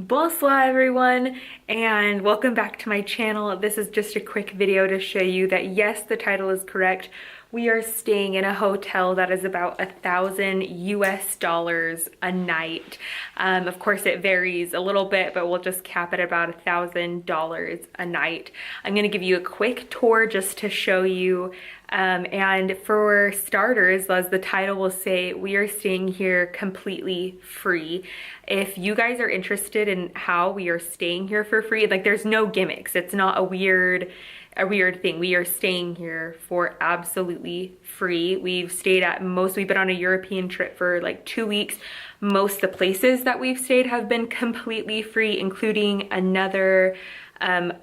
Bonsoir everyone, and welcome back to my channel. This is just a quick video to show you that yes, the title is correct. We are staying in a hotel that is about $1,000 a night. Of course it varies a little bit, but we'll just cap it about $1,000 a night. I'm gonna give you a quick tour just to show you, and for starters, as the title will say, we are staying here completely free. If you guys are interested in how we are staying here for free, like there's no gimmicks. It's not a weird thing. We are staying here for absolutely free. We've been on a European trip for like 2 weeks. Most of the places that we've stayed have been completely free, including another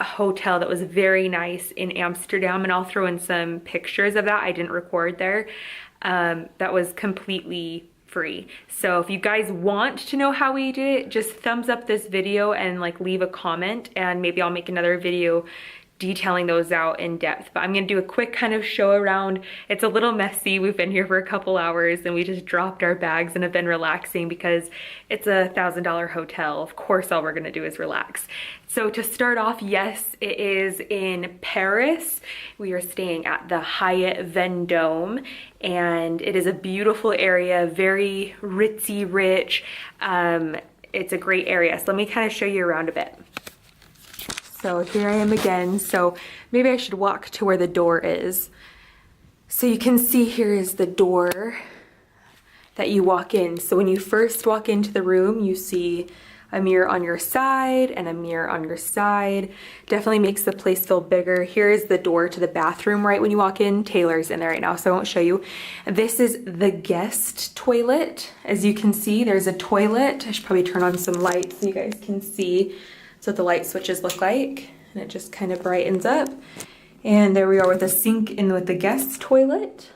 hotel that was very nice in Amsterdam, and I'll throw in some pictures of that. I didn't record there. That was completely free. So if you guys want to know how we did it, just thumbs up this video and like leave a comment, and maybe I'll make another video detailing those out in depth. But I'm gonna do a quick kind of show around. It's a little messy. We've been here for a couple hours and we just dropped our bags and have been relaxing because it's a $1,000 hotel. Of course, all we're gonna do is relax. So to start off, yes, it is in Paris. We are staying at the Hyatt Vendome, and it is a beautiful area, very ritzy rich. It's a great area. So let me kind of show you around a bit. So here I am again. So maybe I should walk to where the door is. So you can see here is the door that you walk in. So when you first walk into the room, you see a mirror on your side and a mirror on your side. Definitely makes the place feel bigger. Here is the door to the bathroom right when you walk in. Taylor's in there right now, so I won't show you. This is the guest toilet. As you can see, there's a toilet. I should probably turn on some lights so you guys can see. So what the light switches look like, and it just kind of brightens up. And there we are with a sink in with the guest toilet.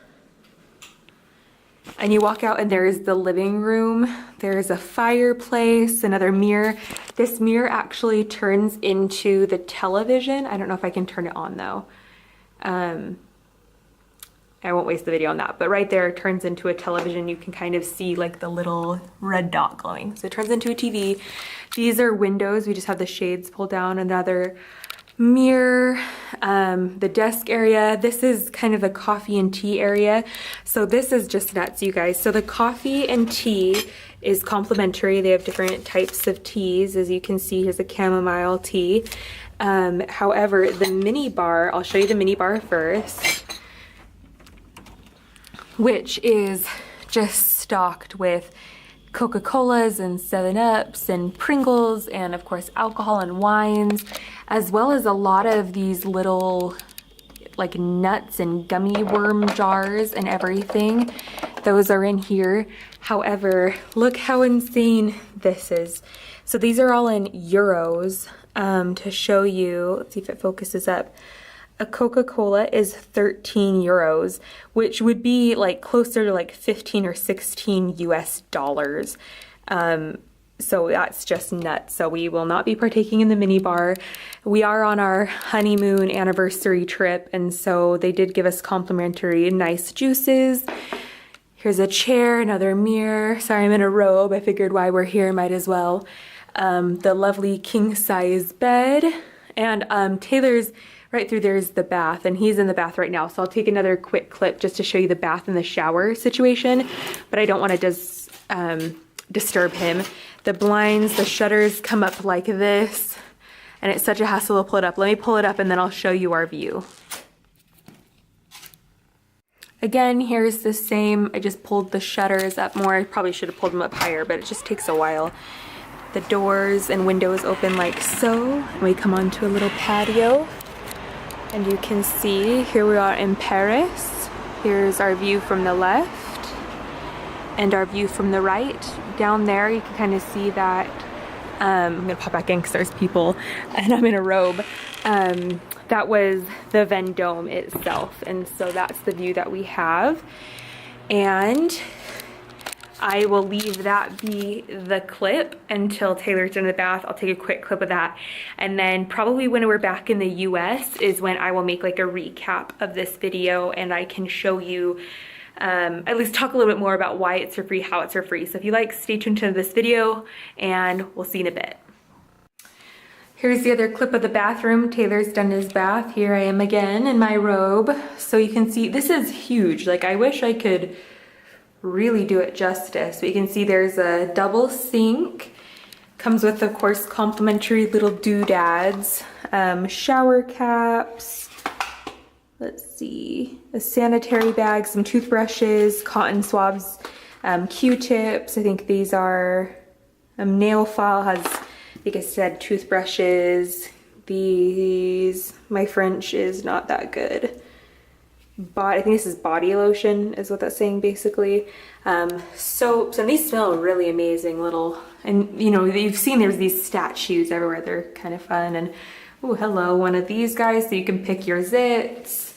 And you walk out and there's the living room. There's a fireplace, another mirror. This mirror actually turns into the television. I don't know if I can turn it on though. I won't waste the video on that, but right there it turns into a television. You can kind of see like the little red dot glowing. So it turns into a TV. These are windows. We just have the shades pulled down. Another mirror, the desk area. This is kind of the coffee and tea area. So this is just nuts, you guys. So the coffee and tea is complimentary. They have different types of teas. As you can see, here's a chamomile tea. However, the mini bar, I'll show you the mini bar first, which is just stocked with Coca-Colas and 7-Ups and Pringles and of course alcohol and wines, as well as a lot of these little like nuts and gummy worm jars and everything. Those are in here. However, look how insane this is. So these are all in euros. To show you, let's see if it focuses up. A Coca-Cola is 13 euros, which would be like closer to like 15 or 16 US dollars. So that's just nuts. So we will not be partaking in the mini bar. We are on our honeymoon anniversary trip, and so they did give us complimentary nice juices. Here's a chair, another mirror. Sorry, I'm in a robe. I figured while we're here, might as well. The lovely king size bed, and Taylor's right through there's the bath, and he's in the bath right now. So I'll take another quick clip just to show you the bath and the shower situation, but I don't want to disturb him. The blinds, the shutters come up like this, and it's such a hassle to pull it up. Let me pull it up and then I'll show you our view. Again, here's the same. I just pulled the shutters up more. I probably should have pulled them up higher, but it just takes a while. The doors and windows open like so. We come onto a little patio. And you can see here we are in Paris. Here's our view from the left and our view from the right. Down there you can kind of see that, I'm gonna pop back in because there's people and I'm in a robe. That was the Vendome itself, and so that's the view that we have. And I will leave that be the clip until Taylor's in the bath. I'll take a quick clip of that. And then probably when we're back in the US is when I will make like a recap of this video, and I can show you, at least talk a little bit more about why it's for free, how it's for free. So if you like, stay tuned to this video and we'll see you in a bit. Here's the other clip of the bathroom. Taylor's done his bath. Here I am again in my robe. So you can see, this is huge. Like, I wish I could really do it justice. But you can see there's a double sink. Comes with, of course, complimentary little doodads. Shower caps. Let's see. A sanitary bag, some toothbrushes, cotton swabs, Q-tips. I think these are nail file, has, like I said, toothbrushes. These, my French is not that good. But I think this is body lotion is what that's saying basically. Soaps, and these smell really amazing little, and you know, you've seen there's these statues everywhere. They're kind of fun. And oh, hello, one of these guys so you can pick your zits.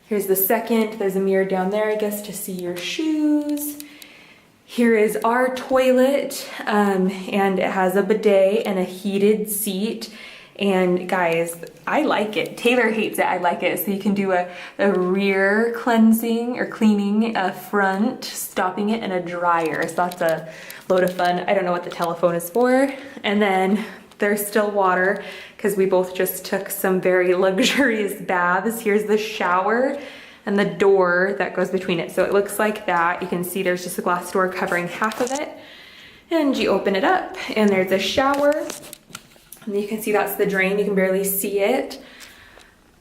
Here's the second. There's a mirror down there, I guess, to see your shoes. Here is our toilet, and it has a bidet and a heated seat. And guys, I like it. Taylor hates it, I like it. So you can do a rear cleansing or cleaning, a front, stopping it, and a dryer. So that's a load of fun. I don't know what the telephone is for. And then there's still water because we both just took some very luxurious baths. Here's the shower and the door that goes between it. So it looks like that. You can see there's just a glass door covering half of it. And you open it up and there's a shower. And you can see that's the drain. You can barely see it.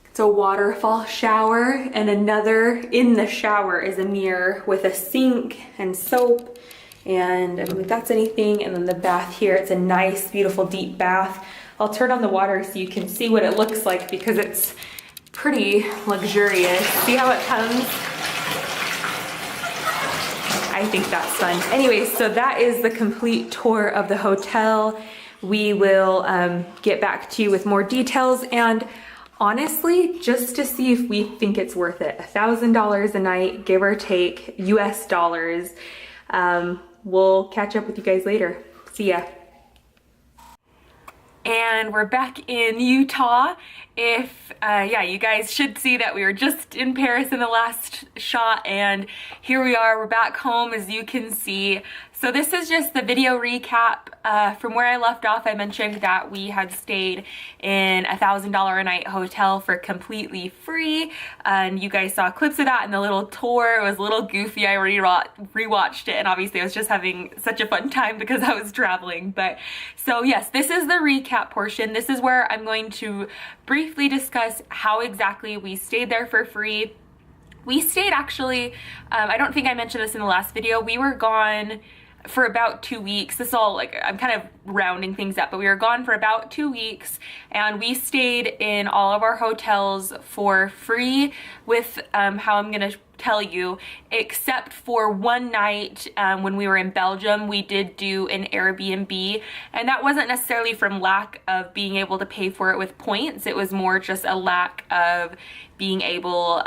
It's a waterfall shower, and another in the shower is a mirror with a sink and soap. And I don't think that's anything. And then the bath here, it's a nice, beautiful, deep bath. I'll turn on the water so you can see what it looks like because it's pretty luxurious. See how it comes? I think that's fun. Anyway, so that is the complete tour of the hotel. We will get back to you with more details, and honestly, just to see if we think it's worth it. $1,000 a night, give or take, US dollars. We'll catch up with you guys later. See ya. And we're back in Utah. Yeah, you guys should see that we were just in Paris in the last shot, and here we are, we're back home, as you can see. So this is just the video recap. From where I left off, I mentioned that we had stayed in a $1,000 a night hotel for completely free, and you guys saw clips of that in the little tour. It was a little goofy. I rewatched it, and obviously I was just having such a fun time because I was traveling. But so yes, this is the recap portion. This is where I'm going to briefly discuss how exactly we stayed there for free. We stayed actually, I don't think I mentioned this in the last video, we were gone for about 2 weeks. This is all like, I'm kind of rounding things up, but we were gone for about 2 weeks, and we stayed in all of our hotels for free with how I'm gonna tell you, except for one night when we were in Belgium. We did do an Airbnb, and that wasn't necessarily from lack of being able to pay for it with points. It was more just a lack of being able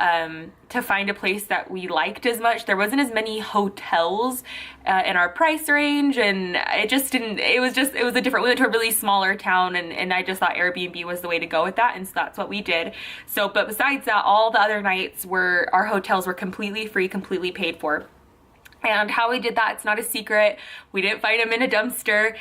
to find a place that we liked as much. There wasn't as many hotels in our price range, and it just didn't, it was a different, we went to a really smaller town, and I just thought Airbnb was the way to go with that, and so that's what we did. So, but besides that, all the other nights were, our hotels were completely free, completely paid for. And how we did that, it's not a secret. We didn't find them in a dumpster.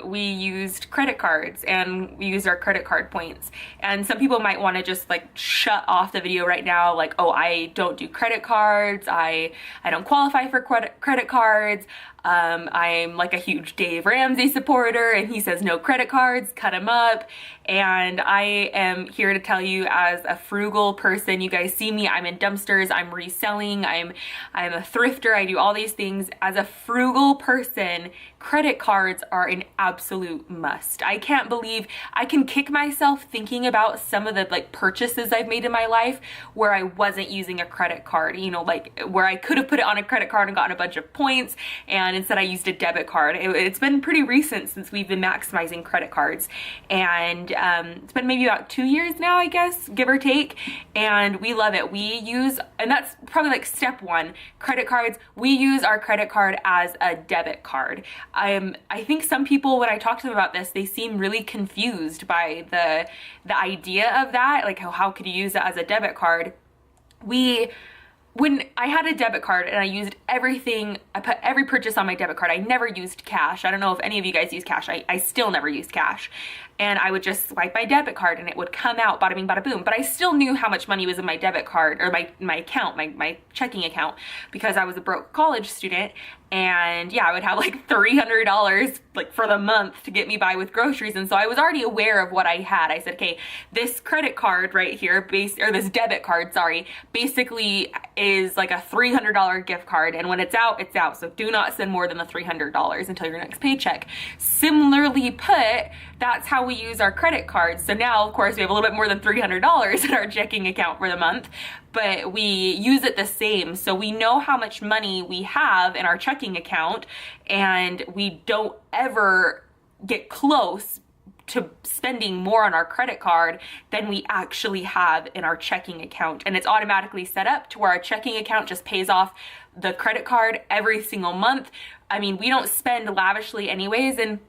We used credit cards, and we used our credit card points. And some people might want to just like shut off the video right now, like, oh, I don't do credit cards. I don't qualify for credit cards. I'm like a huge Dave Ramsey supporter, and he says no credit cards, cut him up. And I am here to tell you, as a frugal person, you guys see me, I'm in dumpsters, I'm reselling, I'm a thrifter, I do all these things. As a frugal person, credit cards are an absolute must. I can't believe, I can kick myself thinking about some of the like purchases I've made in my life where I wasn't using a credit card, you know, like where I could have put it on a credit card and gotten a bunch of points, and instead I used a debit card. It's been pretty recent since we've been maximizing credit cards, and it's been maybe about 2 years now, I guess, give or take, and we love it. We use, and that's probably like step one, credit cards. We use our credit card as a debit card. I think some people, when I talk to them about this, they seem really confused by the idea of that, like how could you use it as a debit card? when I had a debit card and I used everything, I put every purchase on my debit card. I never used cash. I don't know if any of you guys use cash. I still never used cash. And I would just swipe my debit card and it would come out, bada bing, bada boom. But I still knew how much money was in my debit card, or my account, my checking account, because I was a broke college student. And yeah, I would have like $300 like for the month to get me by with groceries. And so I was already aware of what I had. I said, okay, this credit card right here, or this debit card, sorry, basically is like a $300 gift card. And when it's out, it's out. So do not spend more than the $300 until your next paycheck. Similarly put, that's how we use our credit cards. So now, of course, we have a little bit more than $300 in our checking account for the month, but we use it the same. So we know how much money we have in our checking account, and we don't ever get close to spending more on our credit card than we actually have in our checking account. And it's automatically set up to where our checking account just pays off the credit card every single month. I mean, we don't spend lavishly anyways, and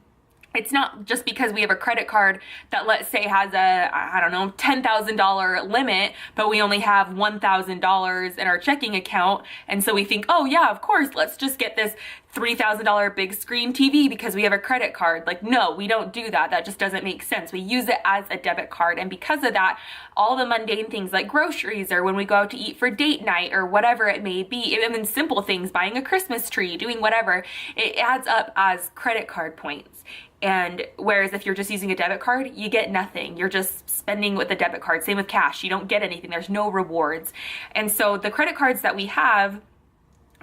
it's not just because we have a credit card that, let's say, has a, I don't know, $10,000 limit, but we only have $1,000 in our checking account. And so we think, oh yeah, of course, let's just get this $3,000 big screen TV because we have a credit card. Like, no, we don't do that. That just doesn't make sense. We use it as a debit card. And because of that, all the mundane things like groceries, or when we go out to eat for date night, or whatever it may be, even simple things, buying a Christmas tree, doing whatever, it adds up as credit card points. And whereas if you're just using a debit card, you get nothing. You're just spending with a debit card. Same with cash. You don't get anything. There's no rewards. And so the credit cards that we have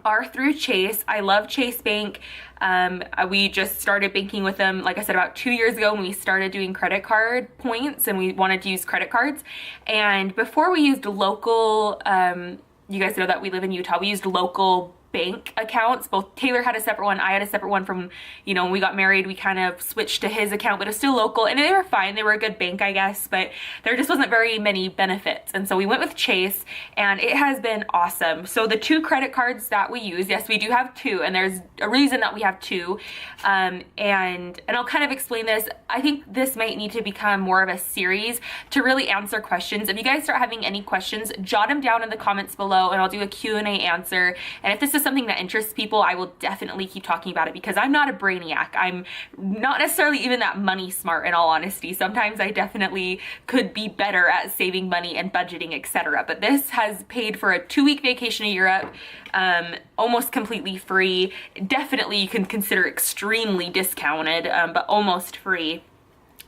are through Chase. I love Chase Bank. We just started banking with them, like I said, about 2 years ago when we started doing credit card points and we wanted to use credit cards. And before we used local, you guys know that we live in Utah, we used local bank accounts. Both Taylor had a separate one, I had a separate one from, you know, when we got married, we kind of switched to his account, but it's still local, and they were fine. They were a good bank, I guess, but there just wasn't very many benefits. And so we went with Chase, and it has been awesome. So the two credit cards that we use, yes, we do have two, and there's a reason that we have two. And I'll kind of explain this. I think this might need to become more of a series to really answer questions. If you guys start having any questions, jot them down in the comments below, and I'll do a Q&A answer. And if this is something that interests people, I will definitely keep talking about it, because I'm not a brainiac. I'm not necessarily even that money smart, in all honesty. Sometimes I definitely could be better at saving money and budgeting, etc. But this has paid for a 2-week vacation to Europe, almost completely free. Definitely you can consider extremely discounted, but almost free.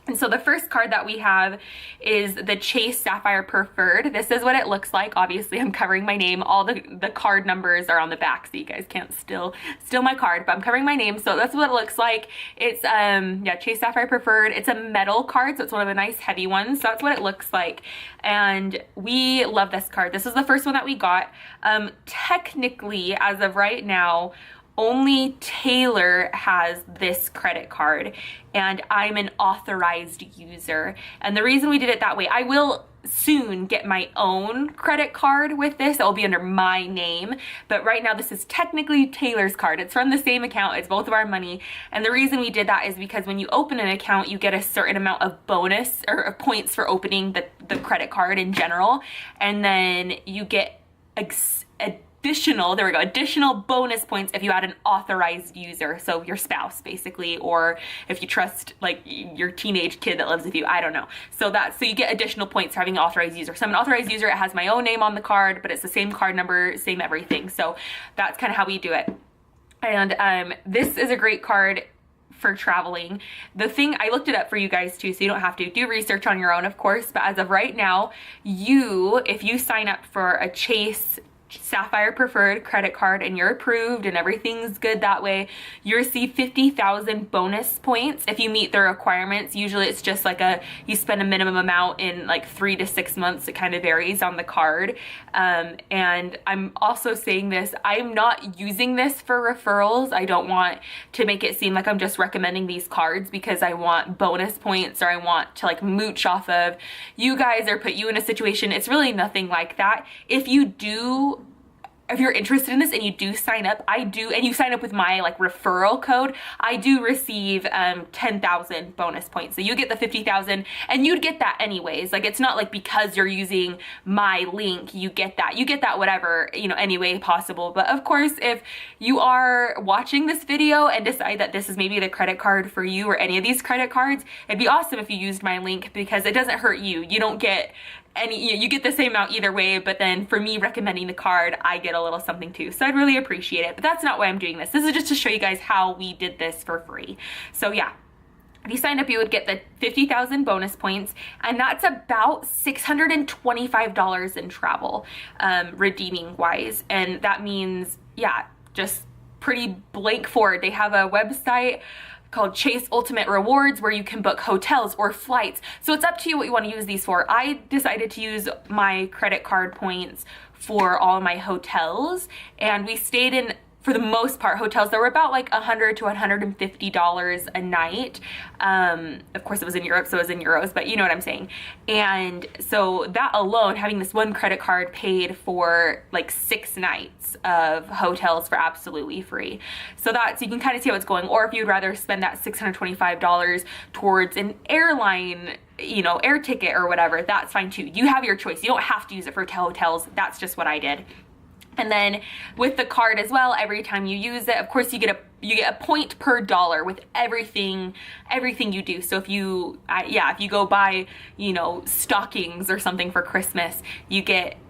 And so the first card that we have is the Chase Sapphire Preferred. This is what it looks like. Obviously, I'm covering my name. All the card numbers are on the back, so you guys can't steal my card, but I'm covering my name. So that's what it looks like. It's, yeah, Chase Sapphire Preferred. It's a metal card, so it's one of the nice heavy ones. So that's what it looks like. And we love this card. This is the first one that we got. Technically, as of right now, only Taylor has this credit card, and I'm an authorized user. And the reason we did it that way, I will soon get my own credit card with this. It will be under my name, but right now this is technically Taylor's card. It's from the same account. It's both of our money. And the reason we did that is because when you open an account, you get a certain amount of bonus or points for opening the credit card in general. And then you get additional bonus points if you add an authorized user, so your spouse basically, or if you trust like your teenage kid that lives with you, I don't know. So you get additional points for having an authorized user. So I'm an authorized user. It has my own name on the card, but it's the same card number, same everything. So that's kind of how we do it. And this is a great card for traveling. The thing, I looked it up for you guys too, so you don't have to do research on your own, of course, but as of right now, if you sign up for a Chase Sapphire Preferred credit card and you're approved and everything's good that way, you receive 50,000 bonus points if you meet the requirements. Usually it's just like you spend a minimum amount in like 3 to 6 months. It kind of varies on the card. And I'm also saying this, I'm not using this for referrals. I don't want to make it seem like I'm just recommending these cards because I want bonus points or I want to like mooch off of you guys or put you in a situation. It's really nothing like that. If you do if you're interested in this and you do sign up, and you sign up with my like referral code, I do receive 10,000 bonus points. So you get the 50,000, and you'd get that anyways. Like, it's not like because you're using my link, you get that whatever, you know, any way possible. But of course, if you are watching this video and decide that this is maybe the credit card for you, or any of these credit cards, it'd be awesome if you used my link, because it doesn't hurt you. You don't get you get the same amount either way, but then for me recommending the card, I get a little something too. So I'd really appreciate it, but that's not why I'm doing this. This is just to show you guys how we did this for free. So yeah, if you signed up, you would get the 50,000 bonus points, and that's about $625 in travel, redeeming wise. And that means, yeah, just pretty blank forward. They have a website called Chase Ultimate Rewards where you can book hotels or flights. So it's up to you what you want to use these for. I decided to use my credit card points for all of my hotels, and we stayed in, for the most part, hotels that were about like $100 to $150 a night. Of course, it was in Europe, so it was in euros, but you know what I'm saying. And so that alone, having this one credit card, paid for like 6 nights of hotels for absolutely free. So you can kind of see how it's going. Or if you'd rather spend that $625 towards an airline, you know, air ticket or whatever, that's fine too. You have your choice. You don't have to use it for hotels. That's just what I did. And then with the card as well, every time you use it, of course, you get a point per dollar with everything you do. So if you go buy, you know, stockings or something for Christmas,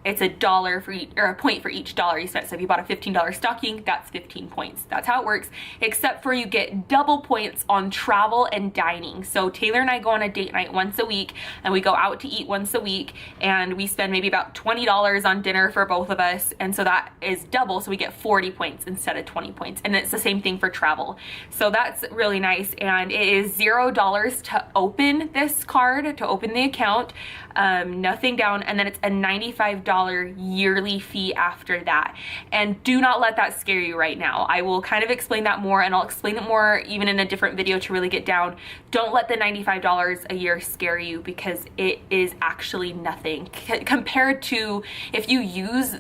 it's $1 for each, or a point for each dollar you spent. So if you bought a $15 stocking, that's 15 points. That's how it works, except for you get double points on travel and dining. So Taylor and I go on a date night once a week, and we go out to eat once a week, and we spend maybe about $20 on dinner for both of us. And so that is double. So we get 40 points instead of 20 points. And it's the same thing for travel. So that's really nice. And it is $0 to open this card, to open the account, nothing down. And then it's a $95 yearly fee after that. And do not let that scare you right now. I will kind of explain that more, and I'll explain it more even in a different video to really get down. Don't let the $95 a year scare you, because it is actually nothing compared to if you use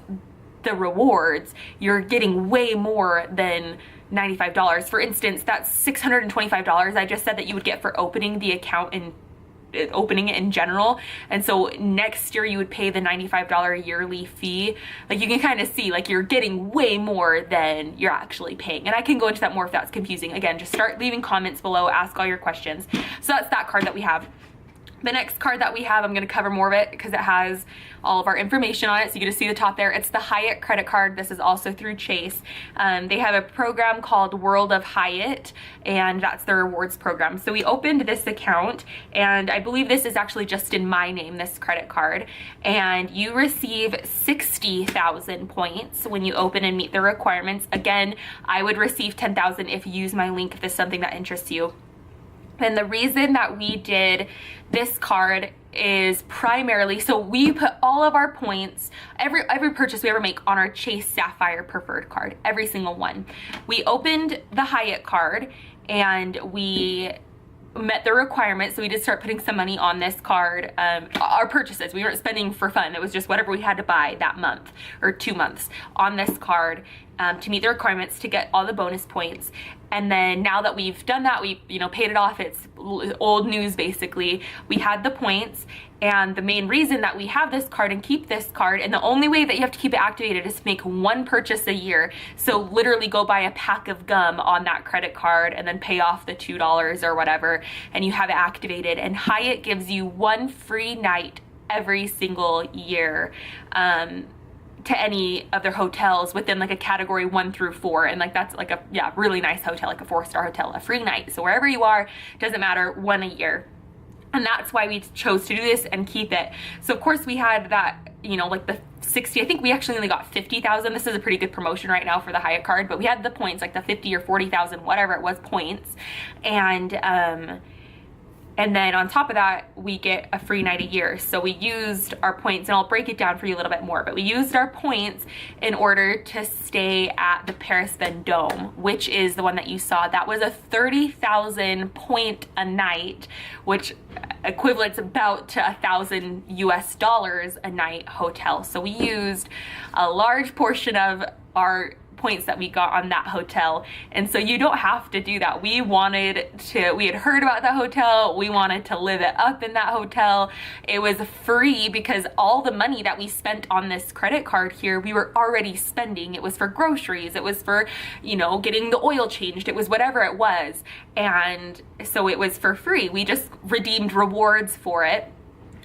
the rewards. You're getting way more than $95. For instance, that's $625 I just said that you would get for opening the account and opening it in general. And so next year you would pay the $95 yearly fee. Like, you can kind of see, like, you're getting way more than you're actually paying. And I can go into that more if that's confusing. Again, just start leaving comments below, ask all your questions. So that's that card that we have. The next card that we have, I'm going to cover more of it because it has all of our information on it. So you get to see the top there. It's the Hyatt credit card. This is also through Chase. They have a program called World of Hyatt, and that's the rewards program. So we opened this account, and I believe this is actually just in my name, this credit card. And you receive 60,000 points when you open and meet the requirements. Again, I would receive 10,000 if you use my link, if this is something that interests you. And the reason that we did this card is primarily, so we put all of our points, every purchase we ever make, on our Chase Sapphire Preferred card, every single one. We opened the Hyatt card, and we met the requirements, so we did start putting some money on this card. Our purchases, we weren't spending for fun. It was just whatever we had to buy that month or 2 months on this card to meet the requirements to get all the bonus points. And then now that we've done that, we paid it off. It's old news basically. We had the points, and the main reason that we have this card and keep this card, and the only way that you have to keep it activated is to make one purchase a year. So literally go buy a pack of gum on that credit card and then pay off the $2 or whatever, and you have it activated. And Hyatt gives you 1 free night every single year to any of their hotels within like a category 1 through 4, and like that's like a really nice hotel, like a 4-star hotel, a free night. So wherever you are, doesn't matter, 1 a year. And that's why we chose to do this and keep it. So of course we had that, like the 60, I think we actually only got 50,000. This is a pretty good promotion right now for the Hyatt card, but we had the points, like the 50 or 40,000, whatever it was, points. And then on top of that, we get a free night a year. So we used our points, and I'll break it down for you a little bit more, but we used our points in order to stay at the Paris Vendome, which is the one that you saw. That was a 30,000 point a night, which equivalent about to $1,000 a night hotel. So we used a large portion of our points that we got on that hotel, and so you don't have to do that. We had heard about that hotel, we wanted to live it up in that hotel. It was free because all the money that we spent on this credit card here, we were already spending. It was for groceries, it was for, you know, getting the oil changed, it was whatever it was, and so it was for free. We just redeemed rewards for it.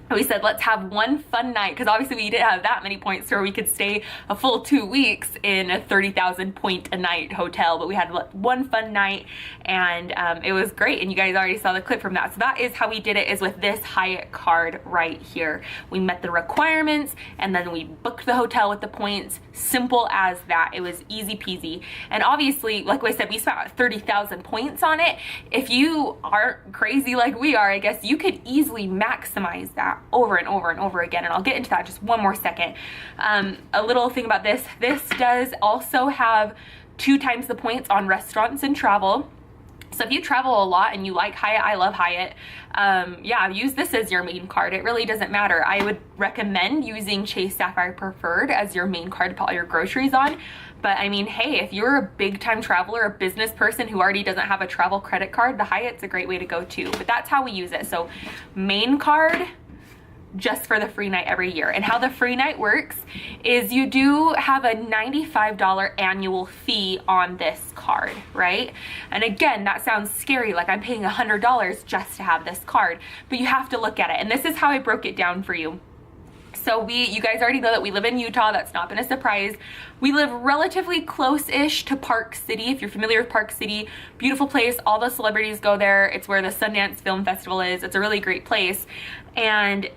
We said, let's have one fun night, because obviously we didn't have that many points where we could stay a full 2 weeks in a 30,000 point a night hotel, but we had one fun night, and it was great, and you guys already saw the clip from that. So that is how we did it, is with this Hyatt card right here. We met the requirements, and then we booked the hotel with the points. Simple as that. It was easy peasy. And obviously, like I said, we spent 30,000 points on it. If you aren't crazy like we are, I guess you could easily maximize that over and over and over again, and I'll get into that in just one more second. A little thing about this does also have 2 times the points on restaurants and travel. So if you travel a lot and you like Hyatt, I love Hyatt, yeah, use this as your main card. It really doesn't matter. I would recommend using Chase Sapphire Preferred as your main card to put all your groceries on. But I mean, hey, if you're a big time traveler, a business person who already doesn't have a travel credit card, the Hyatt's a great way to go too. But that's how we use it. So main card, just for the free night every year. And how the free night works is you do have a $95 annual fee on this card, right? And again, that sounds scary, like I'm paying $100 just to have this card, but you have to look at it. And this is how I broke it down for you. So you guys already know that we live in Utah. That's not been a surprise. We live relatively close-ish to Park City. If you're familiar with Park City, beautiful place. All the celebrities go there. It's where the Sundance Film Festival is. It's a really great place. And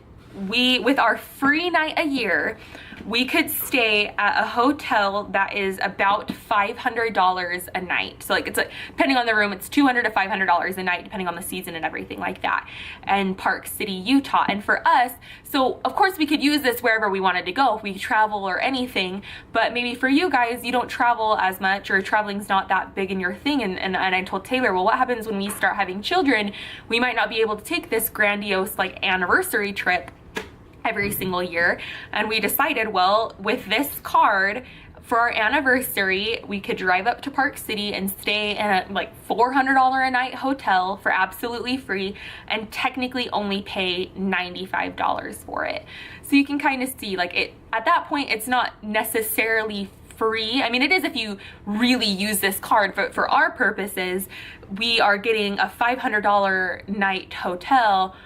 with our free night a year, we could stay at a hotel that is about $500 a night. So like depending on the room, it's $200 to $500 a night, depending on the season and everything like that. And Park City, Utah. And for us, so of course we could use this wherever we wanted to go, if we travel or anything, but maybe for you guys, you don't travel as much, or traveling's not that big in your thing. And I told Taylor, well, what happens when we start having children? We might not be able to take this grandiose like anniversary trip every single year. And we decided, well, with this card for our anniversary, we could drive up to Park City and stay in a like $400 a night hotel for absolutely free, and technically only pay $95 for it. So you can kind of see, like, it at that point, it's not necessarily free. I mean, it is if you really use this card, but for our purposes, we are getting a $500 night hotel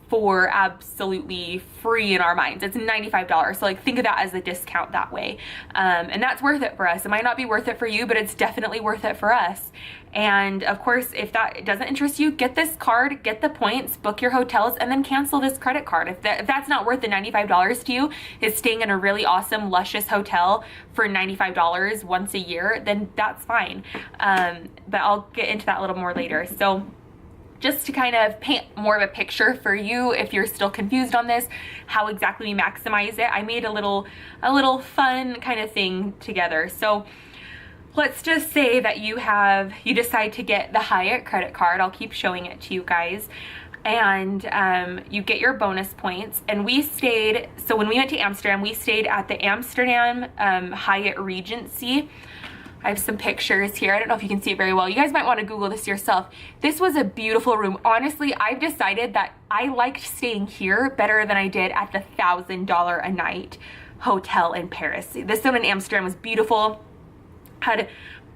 for absolutely free in our minds. It's $95. So like think of that as a discount that way. And that's worth it for us. It might not be worth it for you, but it's definitely worth it for us. And of course, if that doesn't interest you, get this card, get the points, book your hotels, and then cancel this credit card. If that's not worth the $95 to you, is staying in a really awesome, luscious hotel for $95 once a year, then that's fine. But I'll get into that a little more later. So just to kind of paint more of a picture for you, if you're still confused on this, how exactly we maximize it, I made a little fun kind of thing together. So let's just say that you decide to get the Hyatt credit card. I'll keep showing it to you guys. And you get your bonus points. And we stayed, so when we went to Amsterdam, we stayed at the Amsterdam Hyatt Regency. I have some pictures here. I don't know if you can see it very well. You guys might want to Google this yourself. This was a beautiful room. Honestly, I've decided that I liked staying here better than I did at the $1,000 a night hotel in Paris. This one in Amsterdam was beautiful. Had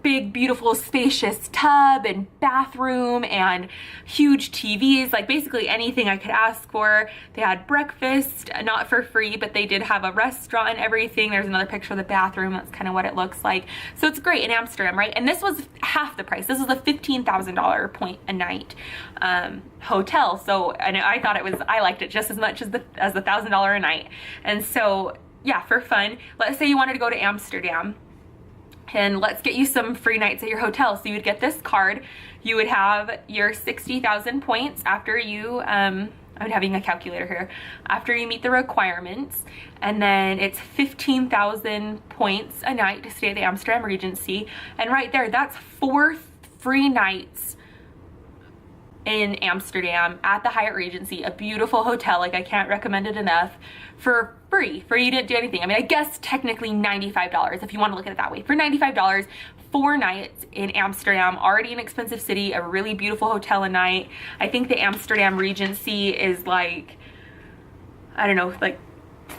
big, beautiful, spacious tub and bathroom and huge TVs, like basically anything I could ask for. They had breakfast, not for free, but they did have a restaurant and everything. There's another picture of the bathroom. That's kind of what it looks like. So it's great in Amsterdam, right? And this was half the price. This was a $15,000 point a night hotel. So, and I thought I liked it just as much as the $1,000 a night. And so, yeah, for fun, let's say you wanted to go to Amsterdam, and let's get you some free nights at your hotel. So you would get this card. You would have your 60,000 points after you, I'm having a calculator here, after you meet the requirements. And then it's 15,000 points a night to stay at the Amsterdam Regency. And right there, that's 4 free nights in Amsterdam at the Hyatt Regency, a beautiful hotel, like I can't recommend it enough, for free. You didn't do anything. I mean, I guess technically $95 if you want to look at it that way. For $95, 4 nights in Amsterdam, already an expensive city, a really beautiful hotel a night. I think the Amsterdam Regency is like, I don't know, like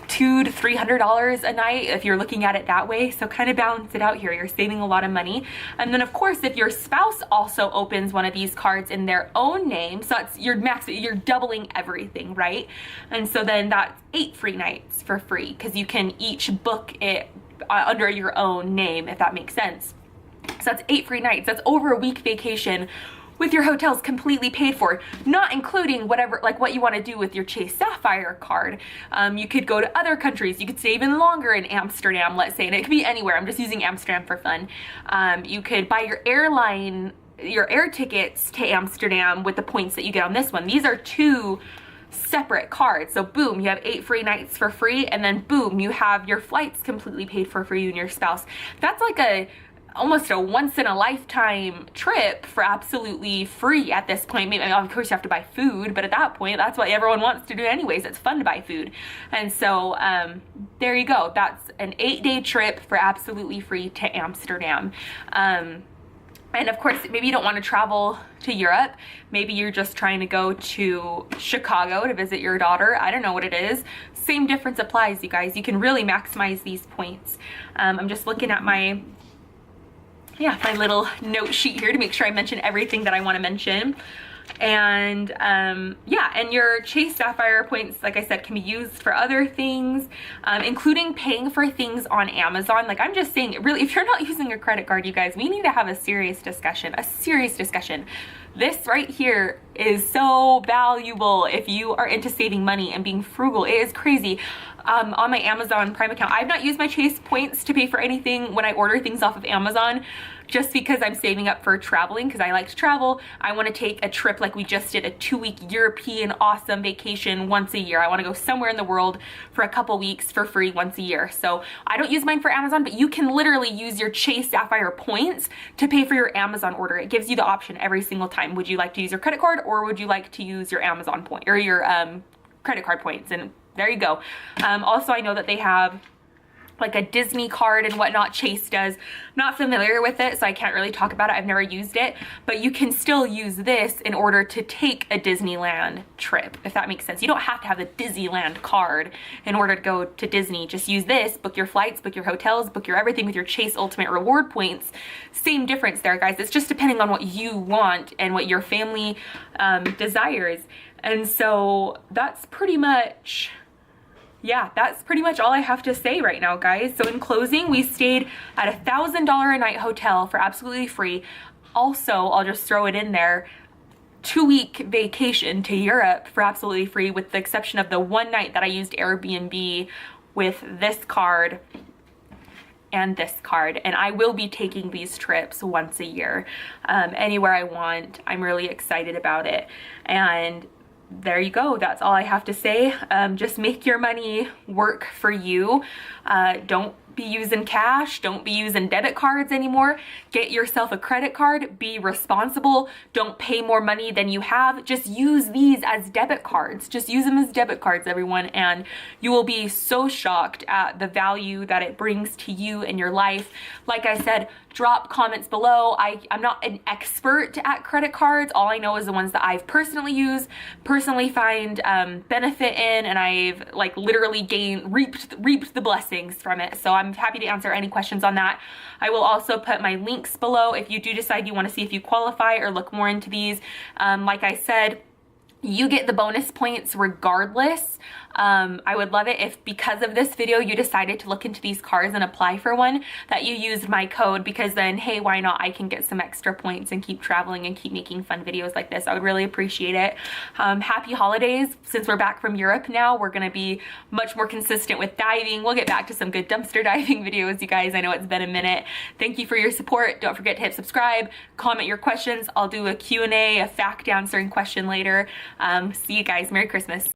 $200 to $300 a night if you're looking at it that way. So kind of balance it out here. You're saving a lot of money. And then of course, if your spouse also opens one of these cards in their own name, so that's you're doubling everything, right? And so then that's 8 free nights for free, because you can each book it under your own name, if that makes sense. So that's 8 free nights. That's over a week vacation with your hotels completely paid for, not including whatever, like what you want to do with your Chase Sapphire card. You could go to other countries. You could stay even longer in Amsterdam, let's say, and it could be anywhere. I'm just using Amsterdam for fun. You could buy your air tickets to Amsterdam with the points that you get on this one. These are 2 separate cards. So boom, you have 8 free nights for free, and then boom, you have your flights completely paid for you and your spouse. That's like almost a once in a lifetime trip for absolutely free at this point. Maybe, of course you have to buy food, but at that point, that's what everyone wants to do anyways. It's fun to buy food. And so there you go. That's an 8-day trip for absolutely free to Amsterdam. And of course, maybe you don't want to travel to Europe. Maybe you're just trying to go to Chicago to visit your daughter. I don't know what it is. Same difference applies, you guys. You can really maximize these points. I'm just looking at my little note sheet here to make sure I mention everything that I want to mention. And yeah, and your Chase Sapphire points, like I said, can be used for other things, including paying for things on Amazon. Like, I'm just saying, really, if you're not using a credit card, you guys, we need to have a serious discussion. This right here is so valuable if you are into saving money and being frugal. It is crazy. On my Amazon Prime account, I've not used my Chase points to pay for anything when I order things off of Amazon, just because I'm saving up for traveling, because I like to travel. I want to take a trip like we just did, a 2-week European awesome vacation once a year. I want to go somewhere in the world for a couple weeks for free once a year. So I don't use mine for Amazon, but you can literally use your Chase Sapphire points to pay for your Amazon order. It gives you the option every single time. Would you like to use your credit card, or would you like to use your Amazon point or your credit card points? And there you go. Also, I know that they have like a Disney card and whatnot. Chase does. I'm not familiar with it, so I can't really talk about it. I've never used it, but you can still use this in order to take a Disneyland trip, if that makes sense. You don't have to have the Disneyland card in order to go to Disney. Just use this, book your flights, book your hotels, book your everything with your Chase Ultimate Reward points. Same difference there, guys. It's just depending on what you want and what your family desires. And so that's pretty much, yeah, that's pretty much all I have to say right now, guys. So in closing, we stayed at $1,000 a night hotel for absolutely free. Also, I'll just throw it in there, 2-week vacation to Europe for absolutely free, with the exception of the 1 night that I used Airbnb with this card and this card. And I will be taking these trips once a year, anywhere I want. I'm really excited about it. And there you go. That's all I have to say. Just make your money work for you. Don't be using cash. Don't be using debit cards anymore. Get yourself a credit card. Be responsible. Don't pay more money than you have. Just use these as debit cards. Just use them as debit cards, everyone, and you will be so shocked at the value that it brings to you and your life. Like I said, drop comments below. I'm not an expert at credit cards. All I know is the ones that I've personally used, personally find benefit in, and I've like literally reaped the blessings from it. So I'm happy to answer any questions on that. I will also put my links below if you do decide you want to see if you qualify or look more into these. Like I said, you get the bonus points regardless. I would love it if, because of this video, you decided to look into these cards and apply for one, that you used my code, because then, hey, why not? I can get some extra points and keep traveling and keep making fun videos like this. I would really appreciate it. Happy holidays. Since we're back from Europe now, we're going to be much more consistent with diving. We'll get back to some good dumpster diving videos, you guys. I know it's been a minute. Thank you for your support. Don't forget to hit subscribe, comment your questions. I'll do a Q&A, a fact answering question later. See you guys. Merry Christmas.